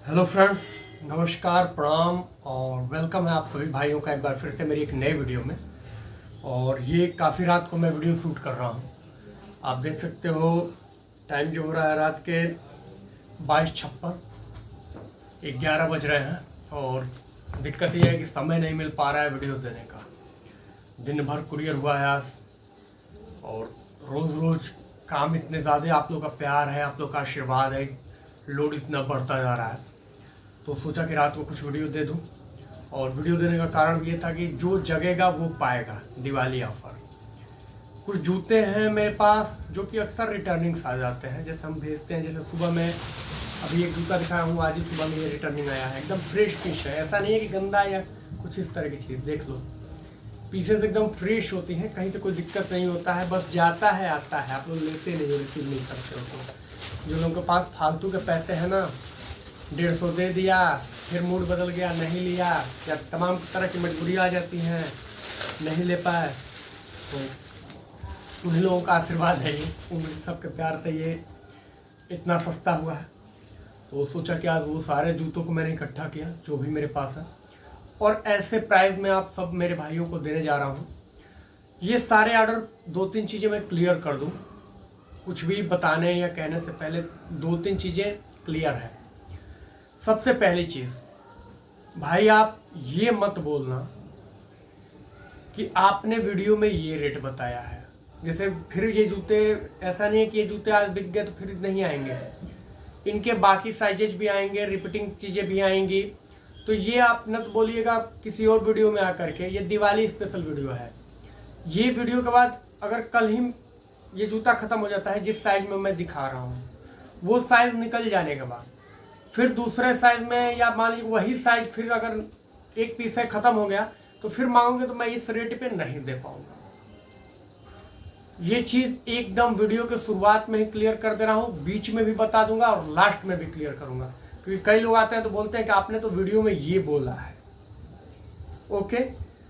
Hello friends, नमस्कार, प्रणाम और वेलकम है आप सभी भाइयों का एक बार फिर से मेरी एक नए वीडियो में। और ये काफ़ी रात को मैं वीडियो शूट कर रहा हूँ। आप देख सकते हो टाइम जो हो रहा है रात के 22:56, 11 बज रहे हैं। और दिक्कत ये है कि समय नहीं मिल पा रहा है वीडियो देने का। दिन भर कुरियर हुआ है आज, और रोज़ रोज़ काम इतने ज़्यादा, आप लोग का प्यार है, आप लोग का आशीर्वाद है, लोड इतना बढ़ता जा रहा है, तो सोचा कि रात को कुछ वीडियो दे दूं। और वीडियो देने का कारण ये था कि जो जगेगा वो पाएगा दिवाली ऑफर। कुछ जूते हैं मेरे पास जो कि अक्सर रिटर्निंग्स आ जाते हैं, जैसे हम भेजते हैं। जैसे सुबह में अभी एक जूता दिखाया हूँ, आज ही सुबह में ये रिटर्निंग आया है, एकदम फ्रेश पीस है। ऐसा नहीं है कि गंदा या कुछ इस तरह की चीज़। देख लो, पीसेस एकदम फ्रेश होती हैं, कहीं से कोई दिक्कत नहीं होता है, बस जाता है आता है, आप लोग लेते नहीं हो, रिसीव नहीं करते हो। तो जो लोगों के पास फालतू के पैसे हैं ना, 150 दे दिया, फिर मूड बदल गया, नहीं लिया, या तमाम तरह की मजबूरी आ जाती हैं, नहीं ले पाए, तो उन्हीं लोगों का आशीर्वाद है ये, उन सबके प्यार से ये इतना सस्ता हुआ है। तो सोचा कि आज वो सारे जूतों को मैंने इकट्ठा किया जो भी मेरे पास है, और ऐसे प्राइस में आप सब मेरे भाइयों को देने जा रहा हूँ। ये सारे ऑर्डर, दो तीन चीज़ें मैं क्लियर कर दूँ, कुछ भी बताने या कहने से पहले दो तीन चीज़ें क्लियर है। सबसे पहली चीज़, भाई आप ये मत बोलना कि आपने वीडियो में ये रेट बताया है। जैसे फिर ये जूते, ऐसा नहीं है कि ये जूते आज बिक गए तो फिर नहीं आएंगे, इनके बाकी साइजेज भी आएंगे, रिपीटिंग चीज़ें भी आएंगी। तो ये आप न तो बोलिएगा किसी और वीडियो में आकर के, ये दिवाली स्पेशल वीडियो है। ये वीडियो के बाद अगर कल ही ये जूता ख़त्म हो जाता है, जिस साइज में मैं दिखा रहा हूँ, वो साइज निकल जाने के बाद फिर दूसरे साइज में, या मान लीजिए वही साइज फिर अगर एक पीस से ख़त्म हो गया तो फिर मांगोगे तो मैं इस रेट पे नहीं दे पाऊंगा। ये चीज़ एकदम वीडियो के शुरुआत में ही क्लियर कर दे रहा हूँ, बीच में भी बता दूंगा और लास्ट में भी क्लियर करूंगा। क्योंकि कई लोग आते हैं तो बोलते हैं कि आपने तो वीडियो में ये बोला है। ओके,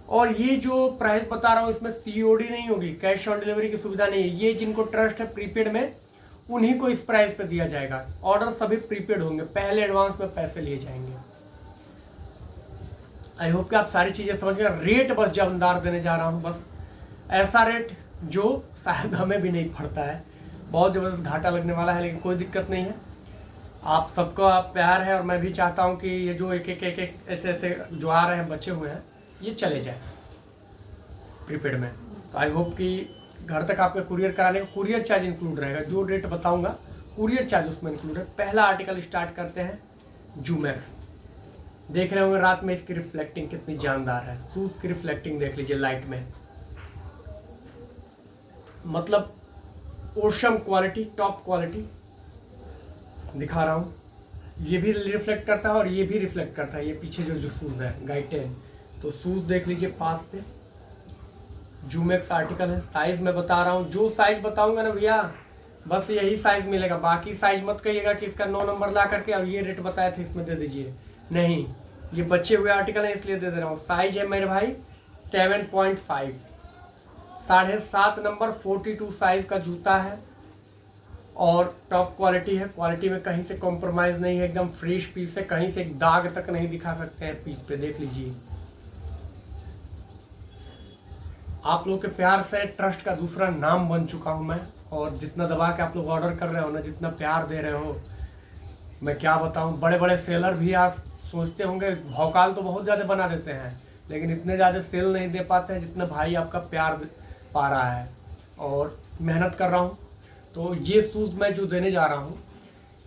और ये जो प्राइस बता रहा हूँ इसमें सीओडी नहीं होगी, कैश ऑन डिलीवरी की सुविधा नहीं है। ये जिनको ट्रस्ट है प्रीपेड में, उन्हीं को इस प्राइस पे दिया जाएगा। ऑर्डर सभी प्रीपेड होंगे, पहले एडवांस में पैसे लिए जाएंगे। आई होप कि आप सारी चीज़ें समझ गए। रेट बस जानदार देने जा रहा हूँ, बस ऐसा रेट जो शायद हमें भी नहीं पड़ता है। बहुत ज़बरदस्त घाटा लगने वाला है, लेकिन कोई दिक्कत नहीं है। आप सबका प्यार है और मैं भी चाहता हूँ कि ये जो एक एक ऐसे ऐसे जो आ रहे हैं बचे हुए हैं, ये चले जाए प्रीपेड में। तो आई होप कि घर तक आपका कुरियर कराने का कुरियर चार्ज इंक्लूड रहेगा। जो रेट बताऊंगा कुरियर चार्ज उसमें इंक्लूड है। पहला आर्टिकल स्टार्ट करते हैं, जूमैक्स। देख रहे होंगे रात में इसकी रिफ्लेक्टिंग कितनी जानदार है। शूज की रिफ्लेक्टिंग देख लीजिए लाइट में, मतलब ओशम क्वालिटी, टॉप क्वालिटी दिखा रहा हूँ। ये भी रिफ्लेक्ट करता है और ये भी रिफ्लेक्ट करता है। ये पीछे जो शूज है गाइटेन, तो शूज देख लीजिए पास से। जूमैक्स आर्टिकल है। साइज मैं बता रहा हूँ, जो साइज बताऊंगा ना भैया, बस यही साइज मिलेगा। बाकी साइज मत कहिएगा कि इसका 9 नंबर ला करके और ये रेट बताया था इसमें दे दीजिए, नहीं। ये बचे हुए आर्टिकल है इसलिए दे दे रहा हूँ। साइज है मेरे भाई 7.5, 7.5 नंबर, 42 साइज का जूता है और टॉप क्वालिटी है। क्वालिटी में कहीं से कॉम्प्रोमाइज़ नहीं है, एकदम फ्रेश पीस है, कहीं से एक दाग तक नहीं दिखा सकते हैं पीस पे, देख लीजिए। आप लोग के प्यार से ट्रस्ट का दूसरा नाम बन चुका हूं मैं। और जितना दबा के आप लोग ऑर्डर कर रहे हो ना, जितना प्यार दे रहे हो, मैं क्या बताऊं। बड़े बड़े सेलर भी आज सोचते होंगे भौकाल तो बहुत ज़्यादा बना देते हैं, लेकिन इतने ज़्यादा सेल नहीं दे पाते हैं जितना भाई आपका प्यार पा रहा है। और मेहनत कर रहा हूँ। तो ये शूज़ मैं जो देने जा रहा हूँ,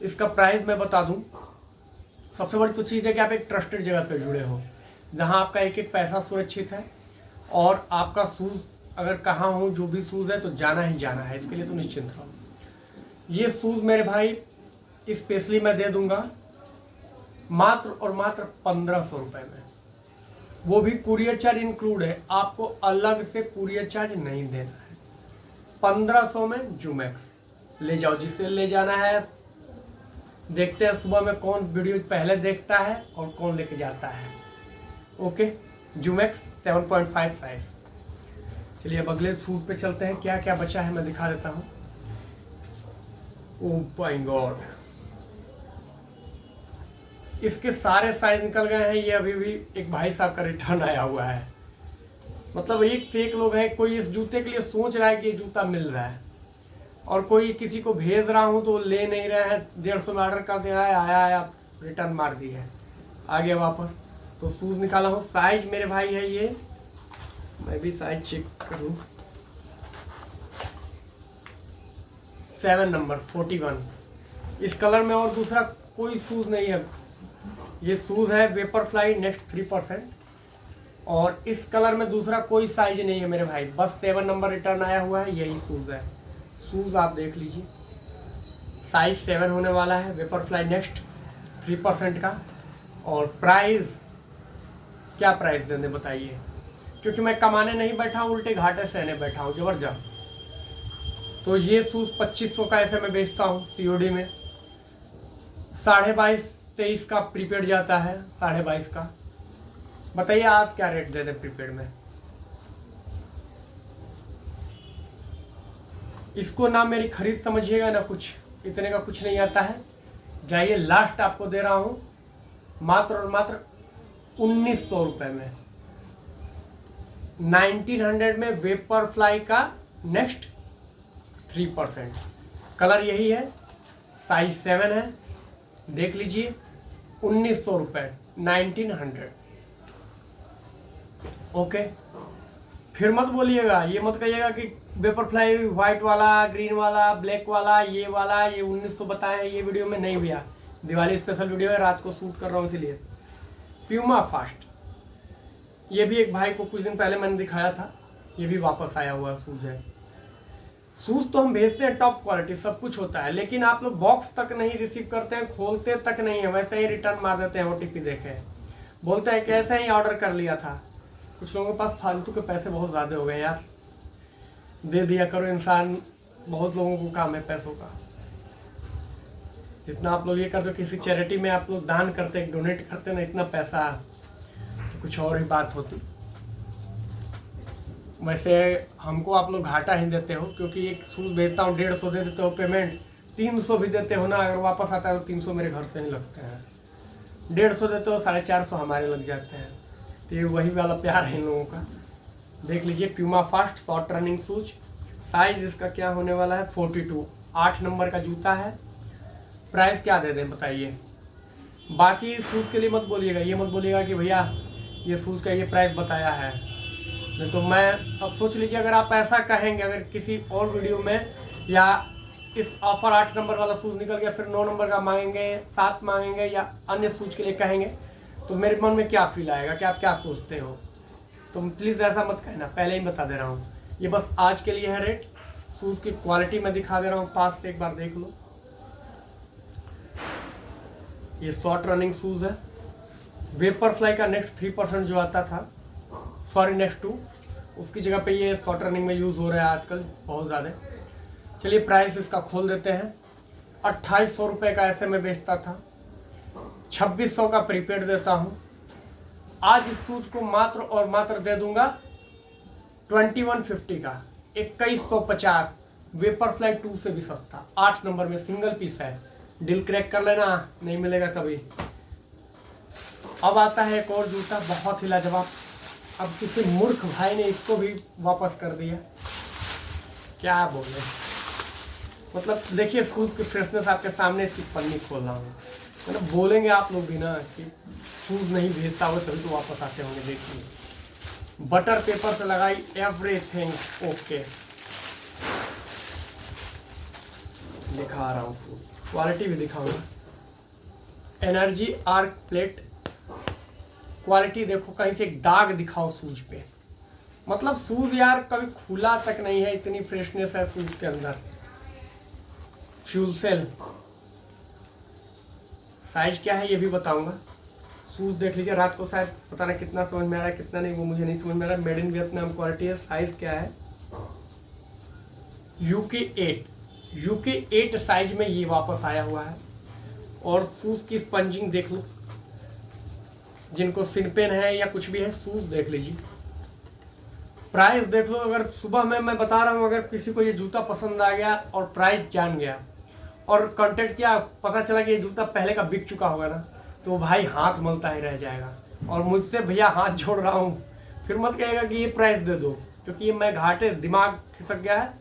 इसका प्राइस मैं बता दूँ। सबसे बड़ी तो चीज़ है कि आप एक ट्रस्टेड जगह पर जुड़े हो, जहाँ आपका एक एक पैसा सुरक्षित है, और आपका शूज़ अगर कहाँ हो, जो भी शूज़ है तो जाना ही जाना है, इसके लिए तो निश्चिंत रहो। ये शूज़ मेरे भाई स्पेशली मैं दे दूंगा मात्र और मात्र 1500 रुपये में, वो भी कुरियर चार्ज इंक्लूड है। आपको अलग से कुरियर चार्ज नहीं देना है। 1500 में जूमैक्स ले जाओ, जिसे ले जाना है। देखते हैं सुबह में कौन वीडियो पहले देखता है और कौन लेके जाता है। ओके, जूमैक्स 7.5 साइज। चलिए अब अगले शूज पे चलते हैं। क्या क्या बचा है मैं दिखा देता हूँ। ओह माय गॉड, इसके सारे साइज निकल गए हैं। ये अभी भी एक भाई साहब का रिटर्न आया हुआ है। मतलब एक से एक लोग हैं, कोई इस जूते के लिए सोच रहा है कि ये जूता मिल रहा है और कोई किसी को भेज रहा हूँ तो ले नहीं रहा है। 150 में ऑर्डर कर दिया है, आया रिटर्न मार दी है, आ गया वापस। तो शूज़ निकाला हूँ। साइज मेरे भाई है ये, मैं भी साइज चेक करूँ, 7 नंबर 41। इस कलर में और दूसरा कोई शूज़ नहीं है। ये शूज़ है वेपरफ्लाई नेक्स्ट 3%, और इस कलर में दूसरा कोई साइज नहीं है मेरे भाई, बस 7 नंबर रिटर्न आया हुआ है, यही शूज़ है। शूज़ आप देख लीजिए, साइज 7 होने वाला है, वेपरफ्लाई नेक्स्ट 3% का। और प्राइस क्या प्राइस देने बताइए, क्योंकि मैं कमाने नहीं बैठा हूँ, उल्टे घाटे सहने बैठा हूँ ज़बरदस्त। तो ये शूज़ 2500 का ऐसे मैं बेचता हूँ COD में। 22.5-23 का प्रीपेड जाता है, 22.5 का। बताइए आज क्या रेट दे दे प्रीपेड में। इसको ना मेरी खरीद समझिएगा ना कुछ, इतने का कुछ नहीं आता है। जाइए, लास्ट आपको दे रहा हूँ मात्र और मात्र 1900 रुपये में, 1900 में वेपरफ्लाई का नेक्स्ट 3%। कलर यही है, साइज 7 है, देख लीजिए। 1900 रुपये, 1900। ओके, फिर मत बोलिएगा, ये मत कहिएगा कि वेपरफ्लाई व्हाइट वाला, ग्रीन वाला, ब्लैक वाला, ये वाला, ये 1900 बताए हैं ये वीडियो में। नहीं भैया, दिवाली स्पेशल वीडियो है, रात को शूट कर रहा हूँ इसीलिए। प्यूमा फास्ट, ये भी एक भाई को कुछ दिन पहले मैंने दिखाया था, ये भी वापस आया हुआ शूज़ है। शूज़ तो हम भेजते हैं टॉप क्वालिटी, सब कुछ होता है, लेकिन आप लोग बॉक्स तक नहीं रिसीव करते हैं, खोलते तक नहीं है, वैसे ही रिटर्न मार देते हैं। OTP देखे, बोलते हैं कि ऐसे ही ऑर्डर कर लिया था। कुछ लोगों के पास फालतू के पैसे बहुत ज़्यादा हो गए यार, दे दिया करो इंसान, बहुत लोगों को काम है पैसों का। जितना आप लोग ये करते हो, किसी चैरिटी में आप लोग दान करते, डोनेट करते ना, इतना पैसा तो कुछ और ही बात होती। वैसे हमको आप लोग घाटा ही देते हो, क्योंकि एक शूज़ भेजता हूँ 150 दे देते हो पेमेंट, 300 भी देते हो ना, अगर वापस आता है तो 300 मेरे घर से ही लगते हैं। 150 देते हो, 450 हमारे लग जाते हैं। तो ये वही वाला प्यार है इन लोगों का। देख लीजिए, Puma fast short running shoes, size इसका क्या होने वाला है 42, 8 नंबर का जूता है। प्राइस क्या दे दें बताइए। बाकी शूज़ के लिए मत बोलिएगा, ये मत बोलिएगा कि भैया ये शूज़ का ये प्राइस बताया है, नहीं तो मैं अब सोच लीजिए, अगर आप ऐसा कहेंगे, अगर किसी और वीडियो में या इस ऑफर 8 नंबर वाला शूज़ निकल गया, फिर 9 नंबर का मांगेंगे, 7 मांगेंगे या अन्य शूज़ के लिए कहेंगे, तो मेरे मन में क्या फील आएगा कि आप क्या सोचते हो। तो प्लीज़ ऐसा मत कहना, पहले ही बता दे रहा हूँ। ये बस आज के लिए है रेट। शूज़ की क्वालिटी मैं दिखा दे रहा हूँ, पास से एक बार देख लो। ये शॉर्ट रनिंग शूज़ है, वेपरफ्लाई का नेक्स्ट 3% जो आता था, सॉरी नेक्स्ट 2, उसकी जगह पे ये शॉर्ट रनिंग में यूज़ हो रहा है आजकल बहुत ज़्यादा। चलिए प्राइस इसका खोल देते हैं। 2800 रुपये का ऐसे में बेचता था, 2600 का प्रीपेड देता हूँ। आज इस शूज को मात्र और मात्र दे दूंगा 2150 का, 2150, वेपरफ्लाई 2 से भी सस्ता, 8 नंबर में सिंगल पीस है। डील क्रैक कर लेना, नहीं मिलेगा कभी। अब आता है एक और जूता बहुत ही लाजवाब। अब किसी मूर्ख भाई ने इसको भी वापस कर दिया, क्या बोले। मतलब देखिए शूज़ की फ्रेशनेस आपके सामने, इसकी पन्नी खोल रहा हूँ। मतलब बोलेंगे आप लोग भी ना कि शूज़ नहीं भेजता हुआ तभी तो वापस आते होंगे। देखिए बटर पेपर से लगाई एवरीथिंग ओके। दिखा रहा हूँ शूज़, क्वालिटी भी दिखाऊंगा। एनर्जी आर्क प्लेट, क्वालिटी देखो, कहीं से एक दाग दिखाओ शूज पे। मतलब शूज यार कभी खुला तक नहीं है, इतनी फ्रेशनेस है शूज के अंदर। फ्यूल सेल, साइज क्या है ये भी बताऊंगा। शूज देख लीजिए, रात को शायद पता नहीं कितना समझ में आ रहा है, कितना नहीं वो मुझे नहीं समझ में आ रहा है। मेड इन वियतनाम क्वालिटी है। साइज क्या है UK 8 साइज में ये वापस आया हुआ है। और शूज की स्पंजिंग देख लो, जिनको सिनपेन है या कुछ भी है, शूज देख लीजिए। प्राइस देख लो, अगर सुबह में मैं बता रहा हूँ, अगर किसी को ये जूता पसंद आ गया और प्राइस जान गया और कांटेक्ट किया, पता चला कि ये जूता पहले का बिक चुका होगा ना, तो भाई हाथ मलता ही रह जाएगा। और मुझसे भैया हाथ जोड़ रहा हूँ, फिर मत कहेगा कि ये प्राइस दे दो, क्योंकि ये मैं घाटे, दिमाग खिसक गया है,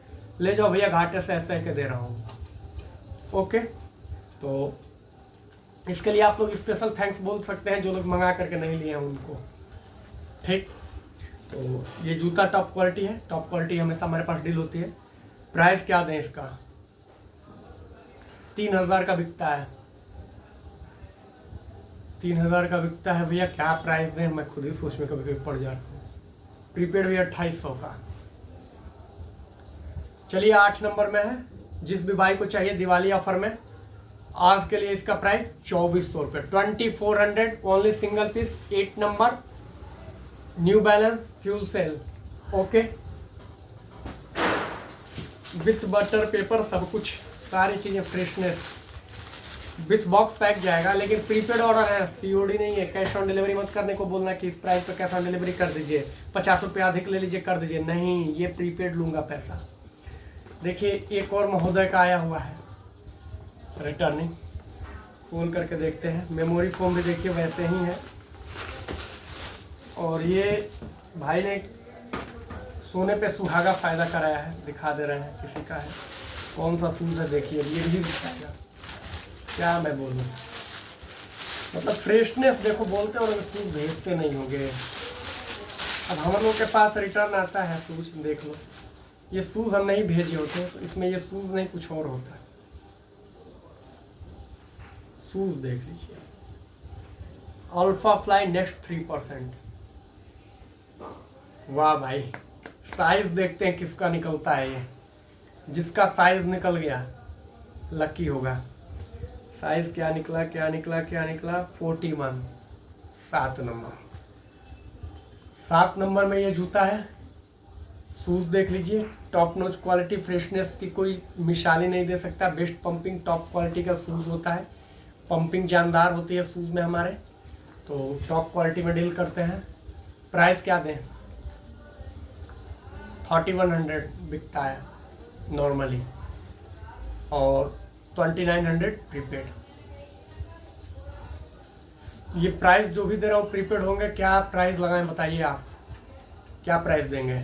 ले जाओ भैया, घाटे से ऐसे के दे रहा हूँ। ओके, तो इसके लिए आप लोग स्पेशल थैंक्स बोल सकते हैं, जो लोग मंगा करके नहीं लिए हैं उनको। ठीक, तो ये जूता टॉप क्वालिटी है, टॉप क्वालिटी हमेशा हमारे पास डील होती है। प्राइस क्या दें इसका? 3000 का बिकता है, 3000 का बिकता है भैया, क्या प्राइस दें? मैं खुद ही सोच में कभी कभी पड़ जा रहा हूँ। प्रीपेड भी 2800 का। चलिए 8 नंबर में है, जिस भी भाई को चाहिए दिवाली ऑफर में, आज के लिए इसका प्राइस 2400 रुपये, 2400 only, single piece, 8 number, New Balance Fuel Cell. Okay, with butter paper सब कुछ, सारी चीजें फ्रेशनेस, विथ बॉक्स पैक जाएगा। लेकिन प्रीपेड ऑर्डर है, सीओडी नहीं है। कैश ऑन डिलीवरी मत करने को बोलना कि इस प्राइस पे कैश ऑन डिलीवरी कर दीजिए, 50 रुपये अधिक ले लीजिए, कर दीजिए, नहीं, ये प्रीपेड लूंगा पैसा। देखिए एक और महोदय का आया हुआ है रिटर्निंग, खोल करके देखते हैं। मेमोरी फोम भी देखिए वैसे ही है, और ये भाई ने सोने पे सुहागा फायदा कराया है, दिखा दे रहे हैं किसी का है। कौन सा शूज है देखिए, ये भी दिखाएगा, क्या मैं बोलूँ, मतलब फ्रेशनेस देखो, बोलते हो शूज भेजते नहीं होंगे। अब हम लोगों के पास रिटर्न आता है शूज, देख लो, ये शूज हम नहीं भेजे होते, तो इसमें ये शूज नहीं, कुछ और होता है। शूज देख लीजिए, अल्फा फ्लाई नेक्स्ट 3%। वाह भाई, साइज देखते हैं किसका निकलता है ये। जिसका साइज निकल गया लकी होगा। साइज क्या निकला, क्या निकला, क्या निकला? 41, 7 नंबर। 7 नंबर में ये जूता है। शूज देख लीजिए, टॉप नॉच क्वालिटी, फ्रेशनेस की कोई मिसाल ही नहीं दे सकता। बेस्ट पंपिंग टॉप क्वालिटी का शूज होता है, पंपिंग जानदार होती है शूज में हमारे, तो टॉप क्वालिटी में डील करते हैं। प्राइस क्या दें? 3100 बिकता है नॉर्मली, और 2900 प्रीपेड। ये प्राइस जो भी दे रहा हूँ प्रीपेड होंगे। क्या प्राइस लगाएं बताइए आप, क्या प्राइस देंगे?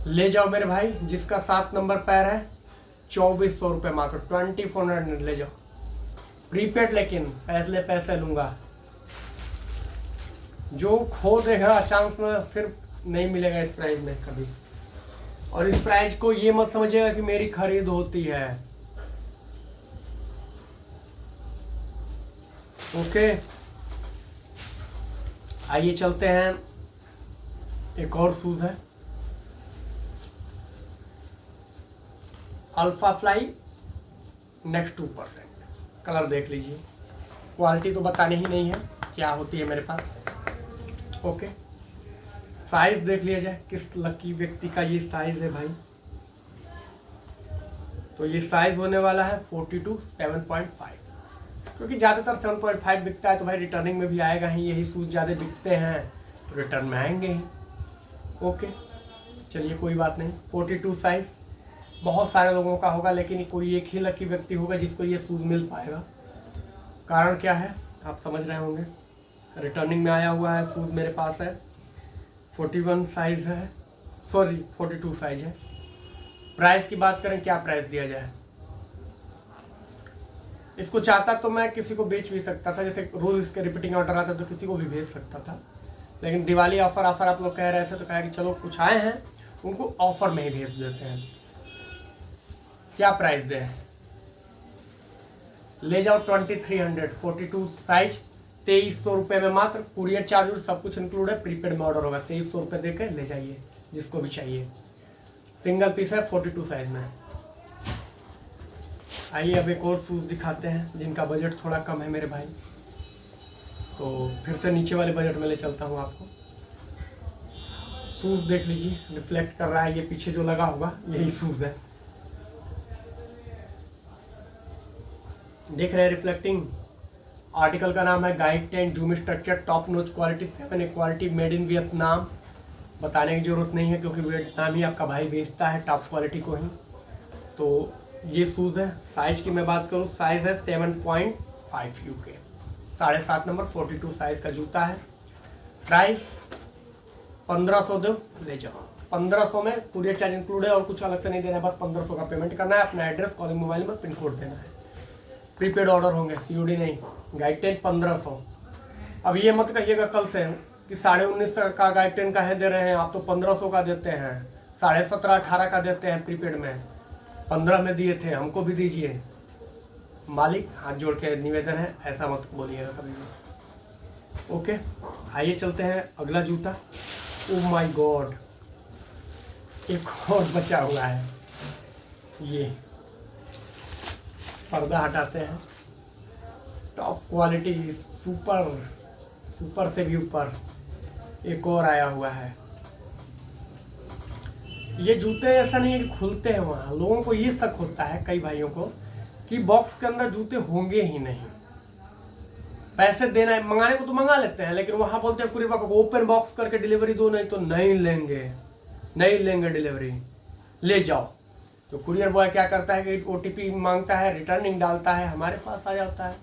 ले जाओ मेरे भाई, जिसका 7 नंबर पैर है, 2400 रुपये मात्र, 2400 ले जाओ प्रीपेड, लेकिन पहले पैसे लूंगा। जो खो देगा चांस में, फिर नहीं मिलेगा इस प्राइस में कभी। और इस प्राइस को ये मत समझिएगा कि मेरी खरीद होती है। ओके, आइए चलते हैं, एक और शूज है, अल्फा फ्लाई नेक्स्ट 2%। कलर देख लीजिए, क्वालिटी तो बताने ही नहीं है क्या होती है मेरे पास। ओके, साइज देख लिया जाए, किस लकी व्यक्ति का ये साइज है भाई। तो ये साइज होने वाला है 42 7.5, क्योंकि ज़्यादातर 7.5 बिकता है, तो भाई रिटर्निंग में भी आएगा ही। यही शूज ज़्यादा बिकते हैं तो रिटर्न में आएंगे ही। ओके, चलिए कोई बात नहीं। 42 साइज बहुत सारे लोगों का होगा, लेकिन कोई एक ही लकी व्यक्ति होगा जिसको ये शूज मिल पाएगा। कारण क्या है आप समझ रहे होंगे। रिटर्निंग में आया हुआ है शूज, मेरे पास है, 41 साइज है, सॉरी 42 साइज है। प्राइस की बात करें, क्या प्राइस दिया जाए? इसको चाहता तो मैं किसी को बेच भी सकता था, जैसे रोज इसके रिपीटिंग ऑर्डर आता तो किसी को भी भेज सकता था, लेकिन दिवाली ऑफर आप लोग कह रहे थे, तो कहा कि चलो कुछ आए हैं उनको ऑफर में ही भेज देते हैं। क्या प्राइस दें? ले जाओ 2300, 42 साइज, 2300 रुपये में मात्र। कुरियर चार्ज सब कुछ इंक्लूड है, प्रीपेड में ऑर्डर होगा, 2300 रुपये दे के ले जाइए जिसको भी चाहिए। सिंगल पीस है 42 साइज में। आइए अब एक और शूज़ दिखाते हैं जिनका बजट थोड़ा कम है मेरे भाई, तो फिर से नीचे वाले बजट में ले चलता हूँ आपको। शूज़ देख लीजिए, रिफ्लेक्ट कर रहा है, ये पीछे जो लगा होगा यही शूज़ है, देख रहे हैं रिफ्लेक्टिंग। आर्टिकल का नाम है guide 10 zoom structure, top notch quality, 7 quality, made in Vietnam. बताने की जरूरत नहीं है क्योंकि वियतनाम ही आपका भाई बेचता है टॉप क्वालिटी को ही। तो ये शूज़ है। साइज की मैं बात करूँ, साइज़ है 7.5 UK, 7.5 नंबर, 42 साइज़ का जूता है। प्राइस 1500 दो ले जाओ। 1500 में कुरियर चार्ज इंक्लूड है और कुछ अलग से नहीं देना है, बस 1500 का पेमेंट करना है। अपना एड्रेस, कॉलिंग मोबाइल में पिन कोड देना है। प्रीपेड ऑर्डर होंगे, COD नहीं। गाइड 10 1500। अब ये मत कहिएगा कल से कि 19.5 का गाइड 10 का है दे रहे हैं आप, तो 1500 का देते हैं, 17.5 18 का देते हैं प्रीपेड में, 15 में दिए थे, हमको भी दीजिए। मालिक हाथ जोड़ के निवेदन है, ऐसा मत बोलिएगा कभी भी। ओके, आइए चलते हैं अगला जूता। ओह माय गॉड, एक और बचा हुआ है। ये पर्दा हटाते हैं, टॉप क्वालिटी, सुपर से भी ऊपर एक और आया हुआ है। ये जूते ऐसा नहीं है कि खुलते हैं, वहाँ लोगों को ये शक होता है कई भाइयों को कि बॉक्स के अंदर जूते होंगे ही नहीं। पैसे देना है, मंगाने को तो मंगा लेते हैं, लेकिन वहाँ बोलते हैं कुरियर को ओपन बॉक्स करके डिलीवरी दो, नहीं तो नहीं लेंगे डिलीवरी, ले जाओ। तो कुरियर बॉय क्या करता है कि OTP मांगता है, रिटर्निंग डालता है, हमारे पास आ जाता है।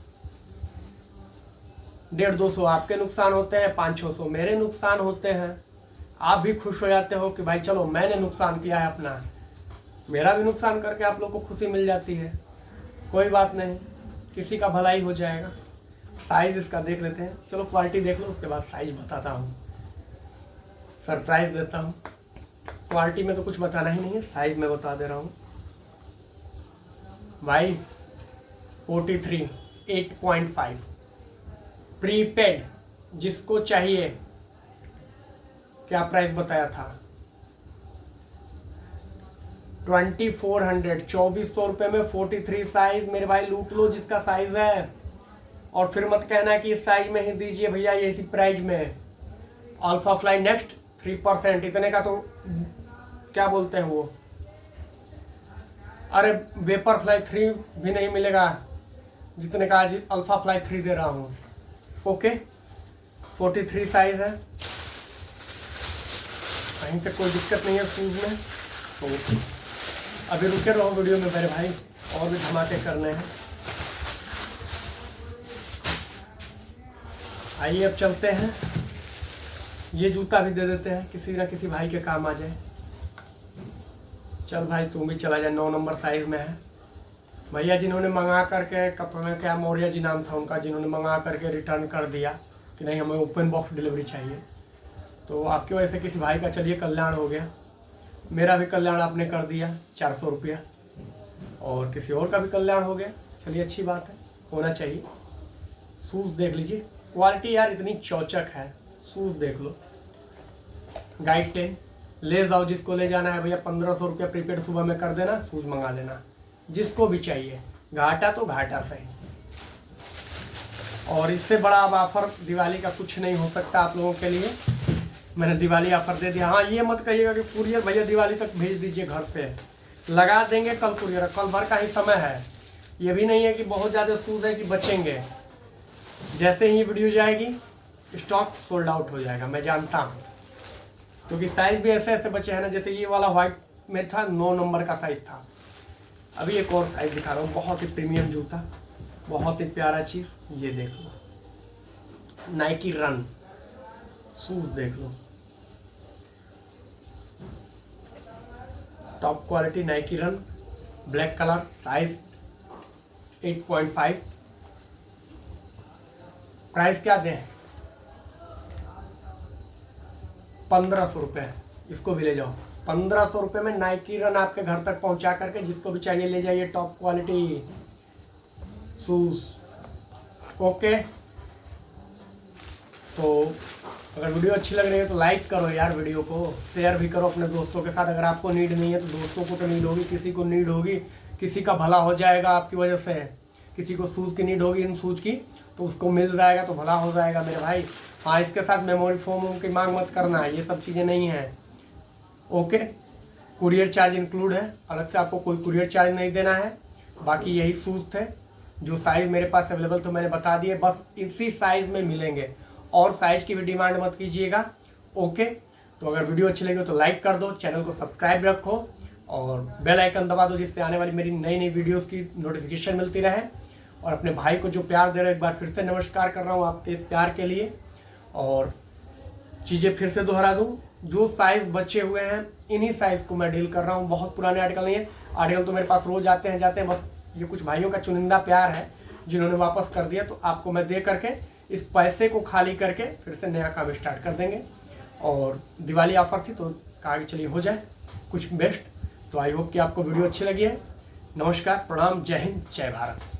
150-200 आपके नुकसान होते हैं, 500-600 मेरे नुकसान होते हैं। आप भी खुश हो जाते हो कि भाई चलो मैंने नुकसान किया है अपना, मेरा भी नुकसान करके आप लोग को खुशी मिल जाती है। कोई बात नहीं, किसी का भलाई हो जाएगा। साइज इसका देख लेते हैं, चलो क्वालिटी देख लो, उसके बाद साइज बताता हूँ, सरप्राइज देता हूँ। क्वालिटी में तो कुछ बताना ही नहीं है, साइज में बता दे रहा हूँ भाई। 43 8.5 प्रीपेड, जिसको चाहिए। क्या प्राइस बताया था? 2400, 2400 रुपये में 43 साइज। मेरे भाई लूट लो जिसका साइज है, और फिर मत कहना कि इस साइज में ही दीजिए भैया, ये इसी प्राइस में। अल्फा फ्लाई नेक्स्ट 3%, इतने का तो क्या बोलते हैं वो, अरे वेपर फ्लाई 3 भी नहीं मिलेगा जितने का आज अल्फा फ्लाई 3 दे रहा हूँ। ओके, 43 साइज है, कहीं से कोई दिक्कत नहीं है शूज में। तो अभी रुके रहो वीडियो में मेरे भाई, और भी धमाके करने हैं। आइए अब चलते हैं, ये जूता भी दे देते हैं, किसी ना किसी भाई के काम आ जाए। चल भाई तू भी चला जाए, 9 नंबर साइज में है। भैया जिन्होंने मंगा करके, कपड़ा क्या मौर्य जी नाम था उनका, जिन्होंने मंगा करके रिटर्न कर दिया कि नहीं हमें ओपन बॉक्स डिलीवरी चाहिए, तो आपकी वजह से किसी भाई का चलिए कल्याण हो गया। मेरा भी कल्याण आपने कर दिया 400 रुपया, और किसी और का भी कल्याण हो गया। चलिए अच्छी बात है, होना चाहिए। शूज़ देख लीजिए, क्वालिटी यार इतनी चौचक है। शूज़ देख लो, गाइड 10 ले जाओ, जिसको ले जाना है भैया 1500 रुपया प्रीपेड सुबह में कर देना, शूज़ मंगा लेना जिसको भी चाहिए। घाटा तो घाटा सही, और इससे बड़ा अब ऑफर दिवाली का कुछ नहीं हो सकता आप लोगों के लिए। मैंने दिवाली ऑफर दे दिया। हाँ, ये मत कहिएगा कि कुरियर भैया दिवाली तक भेज दीजिए घर पे, लगा देंगे कल कुरियर, कल भर का ही समय है। ये भी नहीं है कि बहुत ज़्यादा शूज़ है कि बचेंगे। जैसे ही वीडियो जाएगी स्टॉक सोल्ड आउट हो जाएगा, मैं जानता हूँ, क्योंकि साइज़ भी ऐसे ऐसे बचे हैं ना। जैसे ये वाला व्हाइट में था, 9 नंबर का साइज़ था। अभी एक और साइज़ दिखा रहा हूँ, बहुत ही प्रीमियम जूता, बहुत ही प्यारा चीज़। ये देख लो, नाइकी रन शूज़ देख लो, top quality Nike run, black colour, size 8.5। Price क्या दें? 1500 रुपये, इसको भी ले जाओ। 1500 रुपये में नाइकी रन आपके घर तक पहुंचा करके, जिसको भी चाहिए ले जाइए, टॉप क्वालिटी शूज़। ओके, तो अगर वीडियो अच्छी लग रही है तो लाइक करो यार, वीडियो को शेयर भी करो अपने दोस्तों के साथ। अगर आपको नीड नहीं है तो दोस्तों को तो नीड होगी, किसी को नीड होगी, किसी का भला हो जाएगा आपकी वजह से। किसी को शूज़ की नीड होगी, इन शूज़ की, तो उसको मिल जाएगा तो भला हो जाएगा मेरे भाई। हाँ, इसके साथ मेमोरी फोम की मांग मत करना है, ये सब चीज़ें नहीं हैं। ओके, कुरियर चार्ज इंक्लूड है, अलग से आपको कोई कुरियर चार्ज नहीं देना है। बाकी यही शूज़ थे, जो साइज़ मेरे पास अवेलेबल तो मैंने बता दिए, बस इसी साइज़ में मिलेंगे, और साइज़ की भी डिमांड मत कीजिएगा। ओके, तो अगर वीडियो अच्छी लगी हो तो लाइक कर दो, चैनल को सब्सक्राइब रखो, और बेल आइकन दबा दो जिससे आने वाली मेरी नई नई वीडियोस की नोटिफिकेशन मिलती रहे। और अपने भाई को जो प्यार दे रहे एक बार फिर से नमस्कार कर रहा हूँ आपके इस प्यार के लिए। और चीज़ें फिर से दोहरा दूँ, जो साइज़ बचे हुए हैं इन्हीं साइज़ को मैं डील कर रहा हूँ। बहुत पुराने आर्टिकल नहीं है, आर्टिकल तो मेरे पास रोज आते हैं जाते हैं, बस ये कुछ भाइयों का चुनिंदा प्यार है जिन्होंने वापस कर दिया, तो आपको मैं दे करके इस पैसे को खाली करके फिर से नया काम स्टार्ट कर देंगे। और दिवाली ऑफर थी तो कहा कि चलिए हो जाए कुछ बेस्ट। तो आई होप कि आपको वीडियो अच्छी लगी है। नमस्कार, प्रणाम, जय हिंद, जय भारत।